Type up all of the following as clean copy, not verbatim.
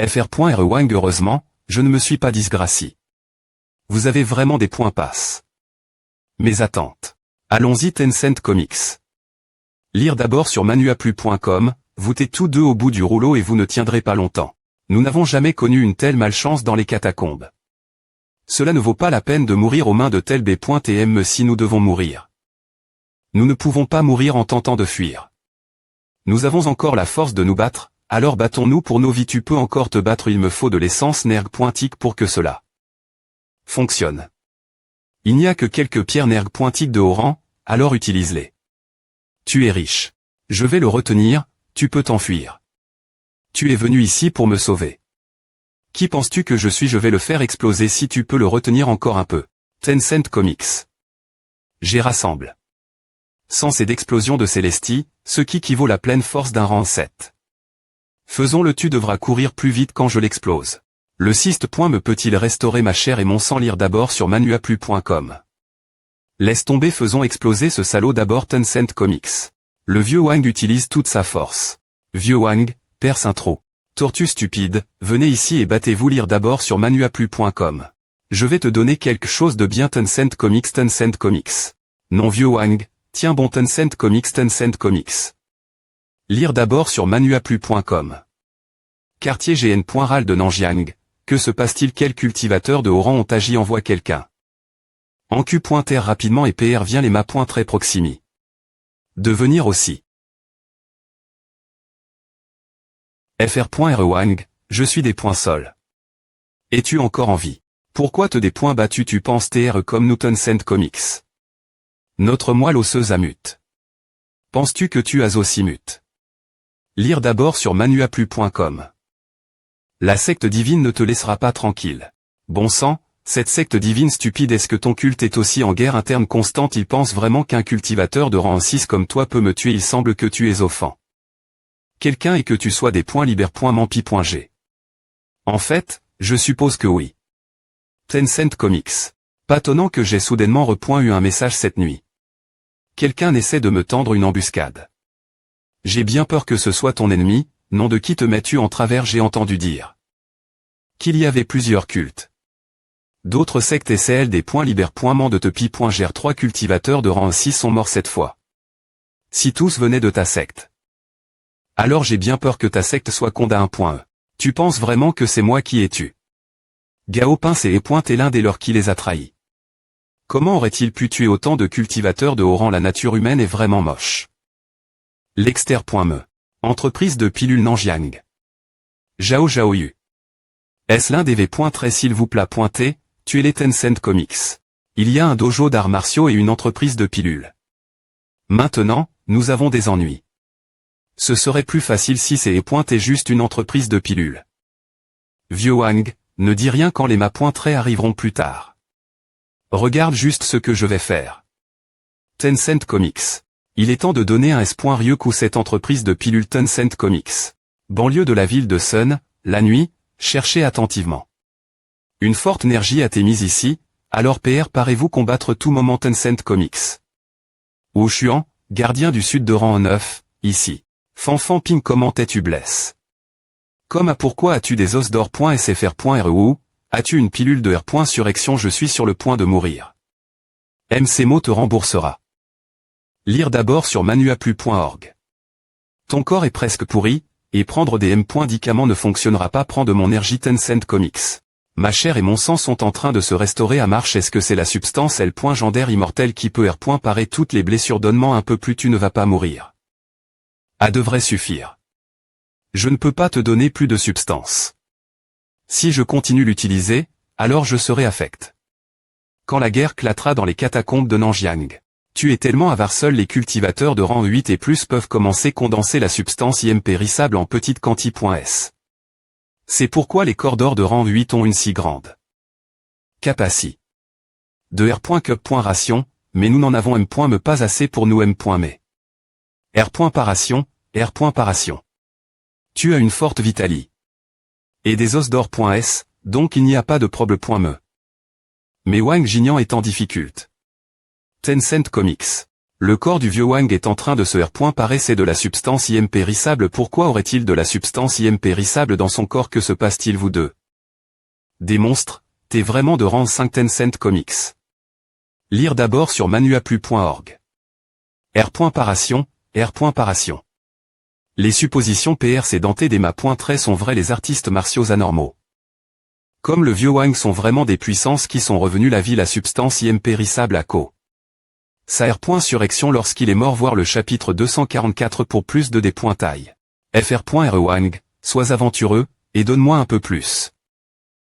FR.RE Wang heureusement, je ne me suis pas disgracié. Vous avez vraiment des points passe. Mes attentes. Allons-y Tencent Comics. Lire d'abord sur manuaplu.com, vous êtes tous deux au bout du rouleau et vous ne tiendrez pas longtemps. Nous n'avons jamais connu une telle malchance dans les catacombes. Cela ne vaut pas la peine de mourir aux mains de tel B.TM si nous devons mourir. Nous ne pouvons pas mourir en tentant de fuir. Nous avons encore la force de nous battre, alors battons-nous pour nos vies. Tu peux encore te battre, il me faut de l'essence nerg.tic pour que cela fonctionne. Il n'y a que quelques pierres nerg.tic de haut rang, alors utilise-les. Tu es riche. Je vais le retenir, tu peux t'enfuir. Tu es venu ici pour me sauver. Qui penses-tu que je suis? Je vais le faire exploser si tu peux le retenir encore un peu. Tencent Comics. J'ai rassemble. Sens et d'explosion de Célestie, ce qui équivaut la pleine force d'un rang 7. Faisons-le, tu devras courir plus vite quand je l'explose. Le cyste. Me peut-il restaurer ma chair et mon sang? Lire d'abord sur manuaplu.com. Laisse tomber, faisons exploser ce salaud d'abord. Tencent Comics. Le vieux Wang utilise toute sa force. Vieux Wang, perce intro. Tortue stupide, venez ici et battez-vous. Lire d'abord sur manuaplu.com. Je vais te donner quelque chose de bien. Tencent Comics. Tencent Comics. Non vieux Wang, tiens bon. Tencent Comics. Tencent Comics. Lire d'abord sur manuaplu.com. Quartier GN. RAL de Nanjiang. Que se passe-t-il? Quels cultivateurs de haut rang ont agi? Envoie quelqu'un. En Q.R rapidement et PR vient les ma. Très proximi. De venir aussi. FR.RE Wang, je suis des points sol. Es-tu encore en vie? Pourquoi te des points battus? Tu penses TR comme nous? Tencent Comics. Notre moelle osseuse amute. Penses-tu que tu as aussi mute? Lire d'abord sur manuaplu.com. La secte divine ne te laissera pas tranquille. Bon sang, cette secte divine stupide, est-ce que ton culte est aussi en guerre interne constante? Il pense vraiment qu'un cultivateur de rang 6 comme toi peut me tuer? Il semble que tu es offrant quelqu'un et que tu sois des points libère.mampi.g. En fait, je suppose que oui. Tencent Comics. Pas étonnant que j'ai soudainement eu un message cette nuit. Quelqu'un essaie de me tendre une embuscade. J'ai bien peur que ce soit ton ennemi. Nom de qui te mets-tu en travers? J'ai entendu dire qu'il y avait plusieurs cultes. D'autres sectes et celles des points libère.man de tepi.gr. 3 cultivateurs de rang 6 sont morts cette fois. Si tous venaient de ta secte. Alors j'ai bien peur que ta secte soit condamnée. Tu penses vraiment que c'est moi qui ai tué Gao Pince et Pointe est l'un des leurs qui les a trahis? Comment aurait-il pu tuer autant de cultivateurs de haut rang? La nature humaine est vraiment moche. L'exter.me. Entreprise de pilules Nanjiang. Zhao Zhaoyu. Est-ce l'un des V. S'il vous plaît pointé, tu es les Tencent Comics. Il y a un dojo d'arts martiaux et une entreprise de pilules. Maintenant, nous avons des ennuis. Ce serait plus facile si c'est est juste une entreprise de pilules. Vieux Wang, ne dis rien quand les ma. Arriveront plus tard. Regarde juste ce que je vais faire. Tencent Comics. Il est temps de donner un S. Ryuk cette entreprise de pilules. Tencent Comics. Banlieue de la ville de Sun, la nuit, cherchez attentivement. Une forte énergie a été mise ici, alors PR parez-vous combattre tout moment. Tencent Comics. Wu Xuan, gardien du sud de rang 9, ici. Fanfan Ping, comment es-tu blesse? Pourquoi as-tu des os d'or? SFR.RE? As-tu une pilule de R. Surrection? Je suis sur le point de mourir. MC Mo te remboursera. Lire d'abord sur manuaplu.org. Ton corps est presque pourri, et prendre des médicaments ne fonctionnera pas. Prends de mon énergie. Tencent Comics. Ma chair et mon sang sont en train de se restaurer à marche. Est-ce que c'est la substance L. Gendaire immortel qui peut R. Parer toutes les blessures? Donne-moi un peu plus, tu ne vas pas mourir. Ah, devrait suffire. Je ne peux pas te donner plus de substance. Si je continue l'utiliser, alors je serai affect. Quand la guerre éclatera dans les catacombes de Nanjiang. Tu es tellement avare, seuls les cultivateurs de rang 8 et plus peuvent commencer à condenser la substance impérissable en petites quantités. C'est pourquoi les corps d'or de rang 8 ont une si grande capacité de R. Cup. Ration, mais nous n'en avons M. Me pas assez pour nous M. Mais. R. Par ration, R. Par ration. Tu as une forte vitalie. Et des os d'or. S, donc il n'y a pas de problème. Me. Mais Wang Jinian est en difficulté. Tencent Comics. Le corps du vieux Wang est en train de se R. Paraissait de la substance impérissable. Pourquoi aurait-il de la substance impérissable dans son corps? Que se passe-t-il vous deux? Des monstres, t'es vraiment de rang 5 Tencent Comics. Lire d'abord sur manuaplu.org. R.Paration, R.Paration. Les suppositions PR sédentées d'Emma Pointré sont vraies. Les artistes martiaux anormaux comme le vieux Wang sont vraiment des puissances qui sont revenues la vie. La substance impérissable à Co. Sa R.Surrection lorsqu'il est mort. Voir le chapitre 244 pour plus de dépointailles. Fr.Re Wang, sois aventureux, et donne-moi un peu plus.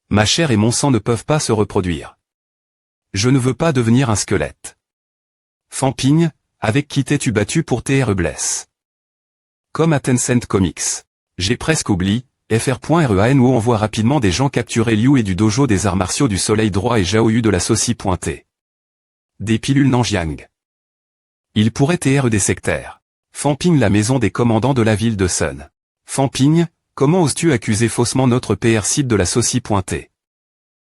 Ma chair et mon sang ne peuvent pas se reproduire. Je ne veux pas devenir un squelette. Fanping, avec qui t'es-tu battu pour TR Bless? Comme à Tencent Comics. J'ai presque oublié, Fr.Ren où on voit rapidement des gens capturer Liu et du dojo des arts martiaux du soleil droit et Zhao Yu de la saucie pointée. Des pilules Nanjiang. Il pourrait TR des sectaires. Fanping la maison des commandants de la ville de Sun. Fanping, comment oses-tu accuser faussement notre PR site de la saucie pointée?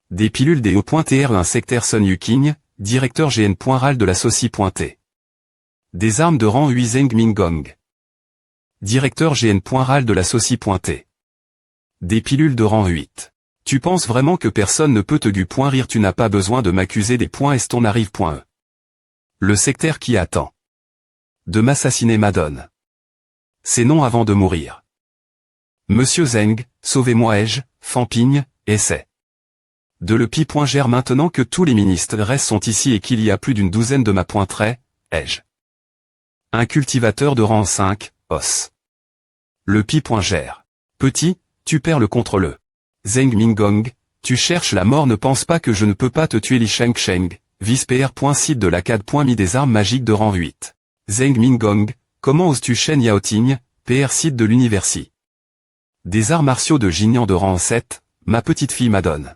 Des pilules des O.TR un sectaire Sun Yuking, directeur GN.RAL de la saucie pointée. Des armes de rang 8 Zheng Minggong. Directeur GN.RAL de la saucie pointée. Des pilules de rang 8. Tu penses vraiment que personne ne peut te rire? Tu n'as pas besoin de m'accuser des points. Est-ce ton arrive.e? Le sectaire qui attend de m'assassiner m'adonne ses noms avant de mourir. Monsieur Zheng, sauvez-moi ai-je, Fanping, essaie de le pi.gère maintenant que tous les ministres restent sont ici et qu'il y a plus d'une douzaine de ma pointrée, ai-je un cultivateur de rang 5, os. Le pi.gère. Petit, tu perds le contre le Zheng Minggong, tu cherches la mort. Ne pense pas que je ne peux pas te tuer. Li Sheng, vice-PR.site de l'ACAD.mi des armes magiques de rang 8. Zheng Minggong, comment oses-tu Shen Yaoting, PR site de l'université des arts martiaux de Jinian de rang 7, ma petite fille m'adonne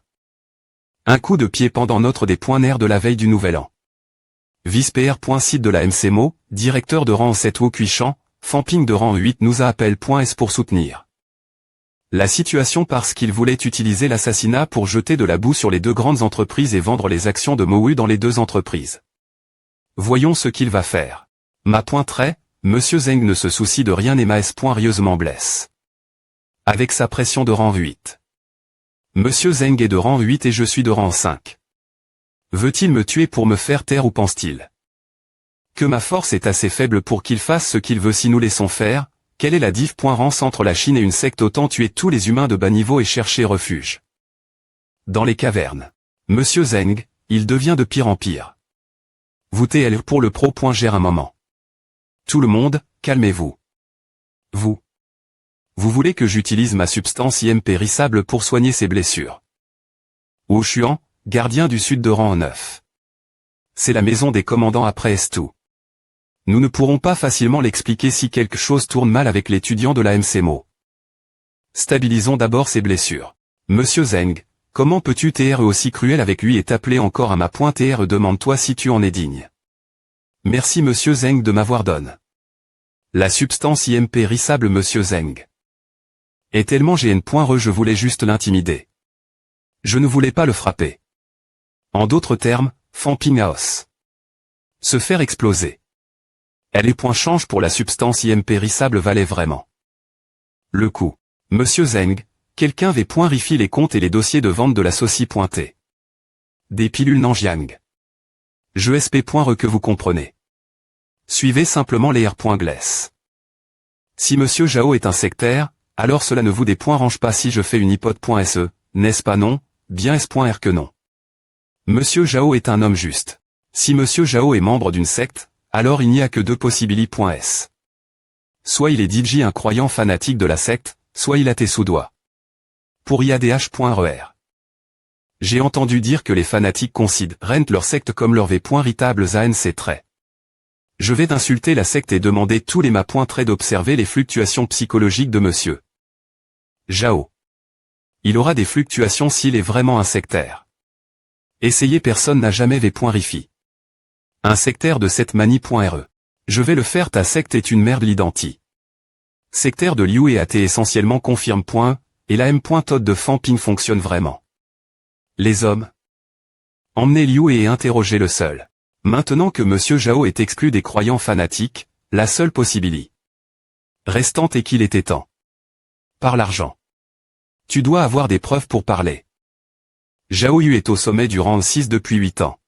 un coup de pied pendant notre des points nerfs de la veille du nouvel an. Vice-PR.site de la MCMO, directeur de rang 7 Wu Kuishan, Fanping de rang 8 nous a appel.s pour soutenir la situation parce qu'il voulait utiliser l'assassinat pour jeter de la boue sur les deux grandes entreprises et vendre les actions de Mowu dans les deux entreprises. Voyons ce qu'il va faire. Ma pointrée, Monsieur Zheng ne se soucie de rien et rieusement blesse. Avec sa pression de rang 8. Monsieur Zheng est de rang 8 et je suis de rang 5. Veut-il me tuer pour me faire taire ou pense-t-il que ma force est assez faible pour qu'il fasse ce qu'il veut si nous laissons faire? Quelle est la diff.rance entre la Chine et une secte? Autant tuer tous les humains de bas niveau et chercher refuge dans les cavernes. Monsieur Zheng, il devient de pire en pire. Vous TL pour le pro.gère un moment. Tout le monde, calmez-vous. Vous voulez que j'utilise ma substance impérissable pour soigner ses blessures? Wu Xuan, gardien du sud de rang 9. C'est la maison des commandants après Estou. Nous ne pourrons pas facilement l'expliquer si quelque chose tourne mal avec l'étudiant de la MCMO. Stabilisons d'abord ses blessures. Monsieur Zheng, comment peux-tu TR aussi cruel avec lui et t'appeler encore à ma pointe? TR demande-toi si tu en es digne. Merci Monsieur Zheng de m'avoir donné la substance impérissable. Monsieur Zheng est tellement GN.re, je voulais juste l'intimider. Je ne voulais pas le frapper. En d'autres termes, Fanping Aos. Se faire exploser. Elle est change pour la substance impérissable valait vraiment le coup. Monsieur Zheng, quelqu'un rifie les comptes et les dossiers de vente de la saucie pointée. Des pilules Nanjiang. Je sp.re que vous comprenez. Suivez simplement les R.Gless. Si Monsieur Zhao est un sectaire, alors cela ne vous dérange pas si je fais une hypothèse.se, n'est-ce pas? Non, bien S.R que non. Monsieur Zhao est un homme juste. Si Monsieur Zhao est membre d'une secte, alors il n'y a que deux possibilités.s. Soit il est DJ un croyant fanatique de la secte, soit il a tes sous-doigts. Pour IADH.RER. J'ai entendu dire que les fanatiques considèrent leur secte comme leur véritables ANC traits. Je vais d'insulter la secte et demander tous les traits d'observer les fluctuations psychologiques de Monsieur Zhao. Il aura des fluctuations s'il est vraiment un sectaire. Essayez, personne n'a jamais rifi. Un sectaire de cette manie.re. Je vais le faire, ta secte est une merde. L'identie. Sectaire de Liu et AT essentiellement confirme. Et la M.Todd de Fanping fonctionne vraiment. Les hommes. Emmenez Liu et interrogez le seul Maintenant que Monsieur Jao est exclu des croyants fanatiques, la seule possibilité restante est qu'il était temps. Par l'argent. Tu dois avoir des preuves pour parler. Zhao Yu est au sommet du rang 6 depuis 8 ans.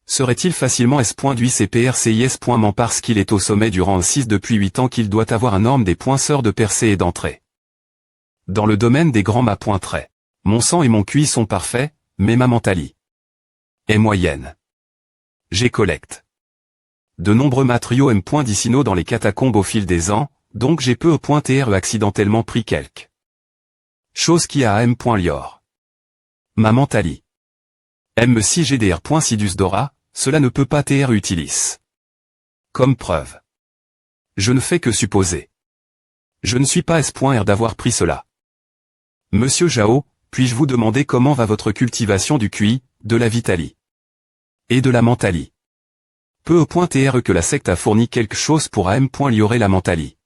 Serait-il facilement S.UICPRCIS.ment parce qu'il est au sommet du rang 6 depuis 8 ans qu'il doit avoir un norme des poinçeurs de percée et d'entrée. Dans le domaine des grands ma.trait. Mon sang et mon QI sont parfaits, mais ma mentalité est moyenne. J'ai collecte de nombreux matériaux M.Dicino dans les catacombes au fil des ans, donc j'ai peu .TRE accidentellement pris quelque chose qui a M.Lior. Ma mentalité M6GDR.Sidus Dora, cela ne peut pas TR utilis. Comme preuve. Je ne fais que supposer. Je ne suis pas S.R d'avoir pris cela. Monsieur Jao, puis-je vous demander comment va votre cultivation du QI, de la vitali et de la mentali? Peu .TR que la secte a fourni quelque chose pour AM.liorer la mentali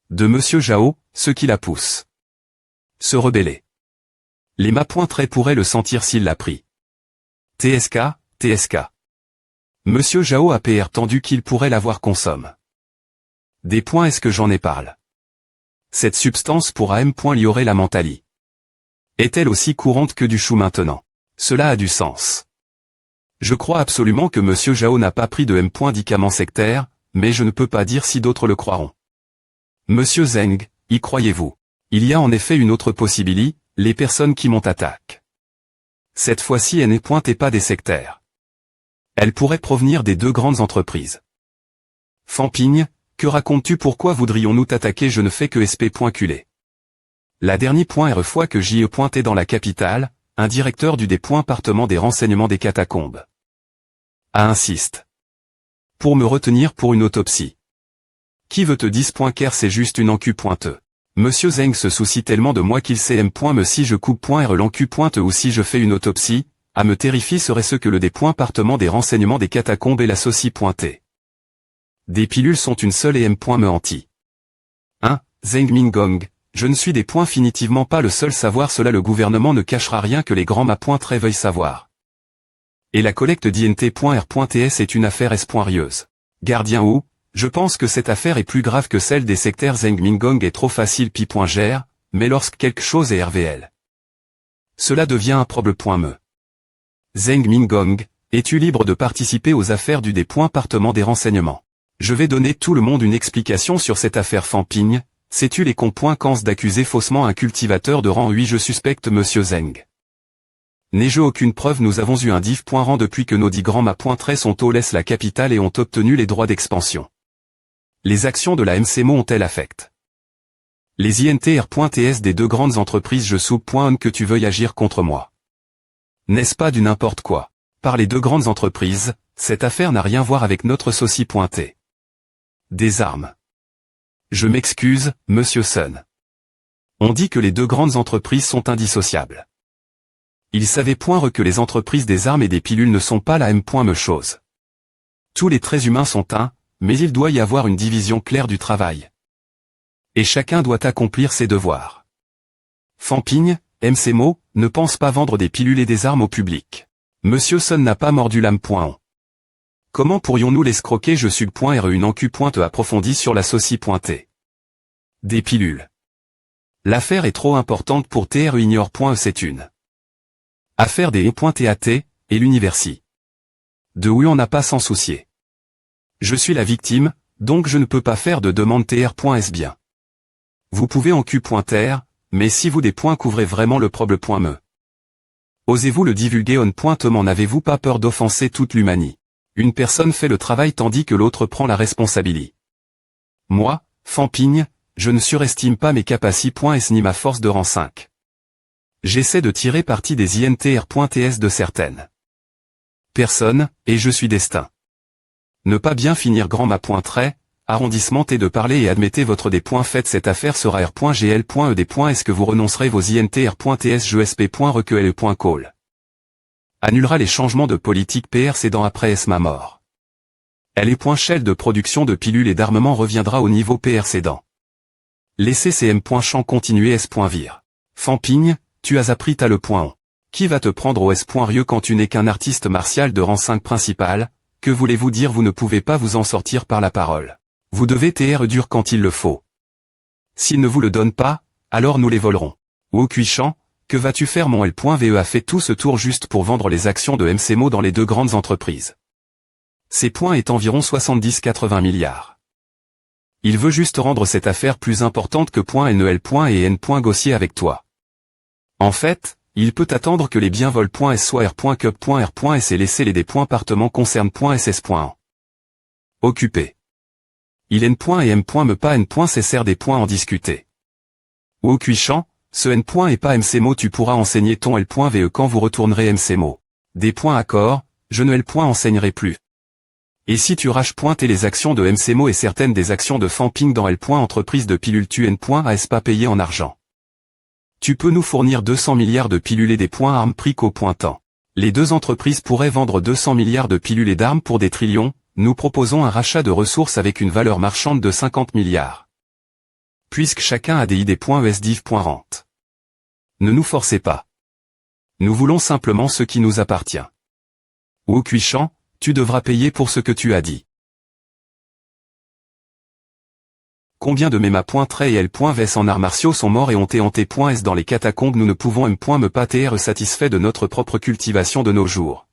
de Monsieur Jao, ce qui la pousse. Se rebeller. Les ma.trait pourraient le sentir s'il l'a pris. TSK. Monsieur Jao a PR tendu qu'il pourrait l'avoir consomme. Des points est-ce que j'en ai parle. Cette substance pour AM.liorer la mentali est-elle aussi courante que du chou maintenant? Cela a du sens. Je crois absolument que Monsieur Jao n'a pas pris de M.dicament sectaire, mais je ne peux pas dire si d'autres le croiront. Monsieur Zeng, y croyez-vous? Il y a en effet une autre possibilité, les personnes qui m'ont attaqué. Cette fois-ci elles n'est pas des sectaires. Elles pourraient provenir des deux grandes entreprises. Fampigne, que racontes-tu? Pourquoi voudrions-nous t'attaquer? Je ne fais que SP.culé. La dernière fois que j'y ai pointé dans la capitale, un directeur du département des renseignements des catacombes a insisté pour me retenir pour une autopsie. Qui veut te dire .ker c'est juste une encu pointeux. Monsieur Zeng se soucie tellement de moi qu'il sait me si je coupe .r l'encu pointe ou si je fais une autopsie, à me terrifier serait ce que le département des renseignements des catacombes et l'associe pointé. Des pilules sont une seule et me hanti. 1. Zeng Mingong, je ne suis définitivement pas le seul savoir cela, le gouvernement ne cachera rien que les grands ma.trait veuillent savoir. Et la collecte d'INT.R.TS est une affaire espoirieuse. Gardien ou, je pense que cette affaire est plus grave que celle des sectaires. Zeng Mingong est trop facile pi.gr, mais lorsque quelque chose est RVL. Cela devient un problème. Zeng Mingong, es-tu libre de participer aux affaires du département des renseignements? Je vais donner tout le monde une explication sur cette affaire Fampigne. Sais-tu les conséquences d'accuser faussement un cultivateur de rang 8? Je suspecte Monsieur Zeng. N'ai-je aucune preuve? Nous avons eu un div.rang depuis que nos 10 grands ma.trait sont au laisse la capitale et ont obtenu les droits d'expansion. Les actions de la MCMO ont-elles affecté les INTR.TS des deux grandes entreprises? Je soupe.on que tu veuilles agir contre moi. N'est-ce pas du n'importe quoi? Par les deux grandes entreprises, cette affaire n'a rien à voir avec notre souci pointé. Des armes. Je m'excuse, Monsieur Sun. On dit que les deux grandes entreprises sont indissociables. Ils savaient que les entreprises des armes et des pilules ne sont pas la même chose. Tous les traits humains sont un, mais il doit y avoir une division claire du travail. Et chacun doit accomplir ses devoirs. Fampigne, MCMO, ne pense pas vendre des pilules et des armes au public. Monsieur Sun n'a pas mordu l'âme.on. Comment pourrions-nous l'escroquer? Je suis .re une encu pointe approfondie sur la saucie pointée. Des pilules. L'affaire est trop importante pour TRE ignore.e c'est une affaire des E.TAT, et l'université. De où on n'a pas s'en soucier. Je suis la victime, donc je ne peux pas faire de demande TR.S bien. Vous pouvez en Q.R, mais si vous des points couvrez vraiment le problème. Osez-vous le divulguer on. M'en avez-vous pas peur d'offenser toute l'humanité? Une personne fait le travail tandis que l'autre prend la responsabilité. Moi, Fampigne, je ne surestime pas mes capacités. Ni ma force de rang 5. J'essaie de tirer parti des INTR.TS de certaines personnes, et je suis destin. Ne pas bien finir grand ma.trait, arrondissement et de parler et admettez votre des points. Faites cette affaire sera R.GL.E des points. Est-ce que vous renoncerez vos INTR.TS je sp.recueil.call annulera les changements de politique PR cédant après ma mort. Elle est .shell de production de pilules et d'armement reviendra au niveau PR cédant. Laissez CM.champ continuer S.vir. Fampigne, tu as appris t'as le .on. Qui va te prendre au S.rieux quand tu n'es qu'un artiste martial de rang 5 principal, que voulez-vous dire? Vous ne pouvez pas vous en sortir par la parole. Vous devez TR dur quand il le faut. S'il ne vous le donne pas, alors nous les volerons. Ou Cuichant, que vas-tu faire? Mon L.VE a fait tout ce tour juste pour vendre les actions de MCMO dans les deux grandes entreprises. Ces points est environ 70-80 milliards. Il veut juste rendre cette affaire plus importante que .NEL. Et N. Gossier avec toi. En fait, il peut attendre que les biens vol.S soit R.Cup.R.S et laisser les D.Partement concerne.SS.en. Occupé. Il N. Et M. Me pas N. Cessr des points en discuter. Ou Cuichant, ce N. Et pas MCMO. Tu pourras enseigner ton L.VE quand vous retournerez MCMO. Des points accord, je ne L. Enseignerai plus. Et si tu raches et les actions de MCMO et certaines des actions de Famping dans L. Entreprise de pilules tu N. AS pas payé en argent. Tu peux nous fournir 200 milliards de pilules et des points armes prix qu'au point temps. Les deux entreprises pourraient vendre 200 milliards de pilules et d'armes pour des trillions. Nous proposons un rachat de ressources avec une valeur marchande de 50 milliards. Puisque chacun a des ID.ESDIV.rente. Ne nous forcez pas. Nous voulons simplement ce qui nous appartient. Ou Cuichant, tu devras payer pour ce que tu as dit. Combien de Mema.Tray et L.Vs en arts martiaux sont morts et ont été T.S dans les catacombes? Nous ne pouvons Me pas TR satisfait de notre propre cultivation de nos jours.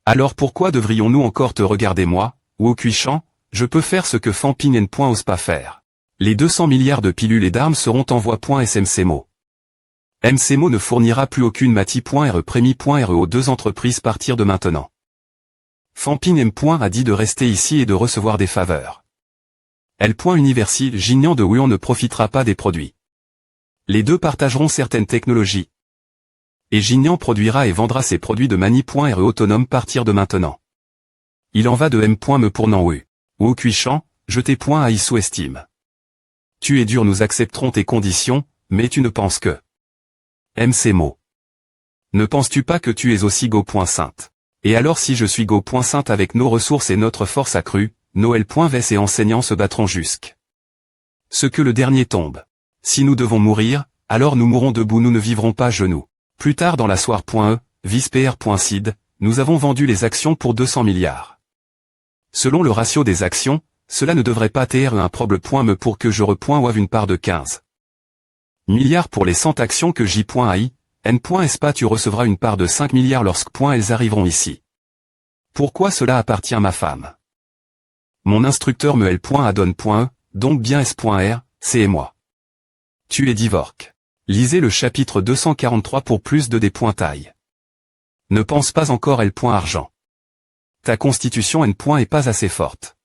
Alors pourquoi devrions-nous encore te regarder? Moi, ou Cuichant, je peux faire ce que Famping N. Ose pas faire. Les 200 milliards de pilules et d'armes seront en voie.S MCMO. MCMO ne fournira plus aucune Mati.RE Prémi.RE aux deux entreprises à partir de maintenant. Famping M. A dit de rester ici et de recevoir des faveurs. L. Universil Gignan de Wuhan ne profitera pas des produits. Les deux partageront certaines technologies. Et Gignan produira et vendra ses produits de Mani.RE autonome à partir de maintenant. Il en va de M. Me pour Nanwu. Ou Cuichant, je t'ai .ai sous-estime. Tu es dur, nous accepterons tes conditions, mais tu ne penses que MCMO. Ne penses-tu pas que tu es aussi Go.Sainte? Et alors si je suis Go.Sainte avec nos ressources et notre force accrue, nos L.Vs et enseignants se battront jusqu'à ce que le dernier tombe. Si nous devons mourir, alors nous mourrons debout, nous ne vivrons pas genoux. Plus tard dans la soirée.e, vice-pr.cid, nous avons vendu les actions pour 200 milliards. Selon le ratio des actions, cela ne devrait pas être un problème pour que je .Wave une part de 15 milliards pour les 100 actions que J.ai, N.Spa tu recevras une part de 5 milliards lorsqu'elles arriveront ici. Pourquoi cela appartient à ma femme? Mon instructeur me L.adonne.e, donc bien S.R, c'est et moi. Tu es divorque. Lisez le chapitre 243 pour plus de dépointailles. Ne pense pas encore L.argent. Ta constitution N. Est pas assez forte.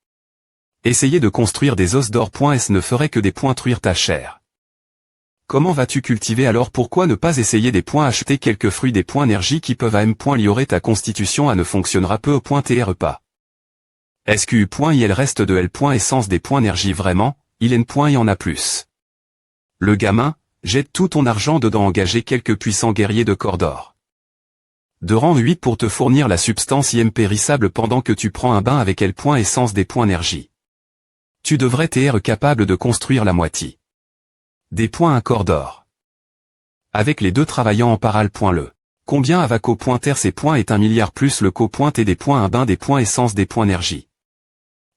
Essayer de construire des os d'or.S ne ferait que dépointruire ta chair. Comment vas-tu cultiver alors? Pourquoi ne pas essayer des points acheter quelques fruits des points énergie qui peuvent à M. Liorer ta constitution à ne fonctionnera peu au point TR pas. SQU.il reste de L. Essence des points énergie vraiment, il N. Y en a plus. Le gamin, jette tout ton argent dedans, engager quelques puissants guerriers de corps d'or. De rang 8 pour te fournir la substance impérissable pendant que tu prends un bain avec L. Essence des points énergie. Tu devrais être capable de construire la moitié. Des points un corps d'or. Avec les deux travaillant en parallèle. Combien à co.ter ces points est 1 milliard plus le co.t des points un bain des points essence des points énergie.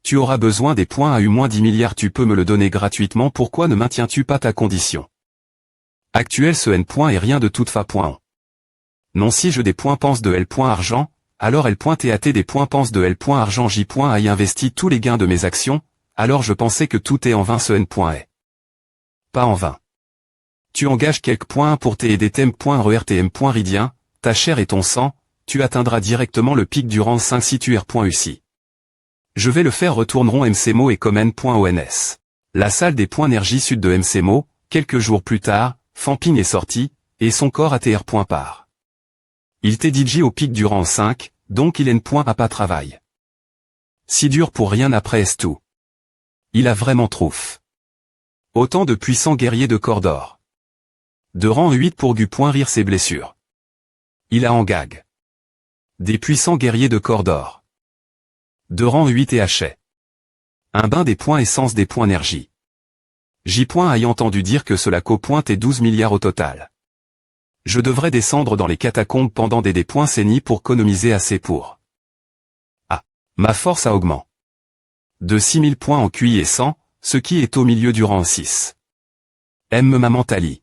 Tu auras besoin des points à U-10 milliards, tu peux me le donner gratuitement, pourquoi ne maintiens-tu pas ta condition actuelle? Ce N. Et rien de toute fa. Non, si je des points pense de L. Argent, alors L.TAT des points pense de L. Argent J.ai investi tous les gains de mes actions, alors je pensais que tout est en vain, ce N. Est pas en vain. Tu engages quelques points pour T et des thèmes.RERTM. Ridien, ta chair et ton sang, tu atteindras directement le pic du rang 5 si tu R.UCI. Je vais le faire, retourneront MCMO et Comen.ONS. La salle des points énergie sud de MCMO, quelques jours plus tard, Famping est sorti, et son corps ATR. Part. Il t'est DJ au pic du rang 5, donc il N. A pas travail. Si dur pour rien après est tout. Il a vraiment trouf. Autant de puissants guerriers de corps d'or. De rang 8 pour Gu. Rire ses blessures. Il a en gag. Des puissants guerriers de corps d'or. De rang 8 et hachet. Un bain des points essence des points énergie. J. Ayant entendu dire que cela co.t 12 milliards au total. Je devrais descendre dans les catacombes pendant des points saignis pour économiser assez pour Ma force a augmenté. De 6000 points en QI et 100, ce qui est au milieu du rang 6. M. Mamantali.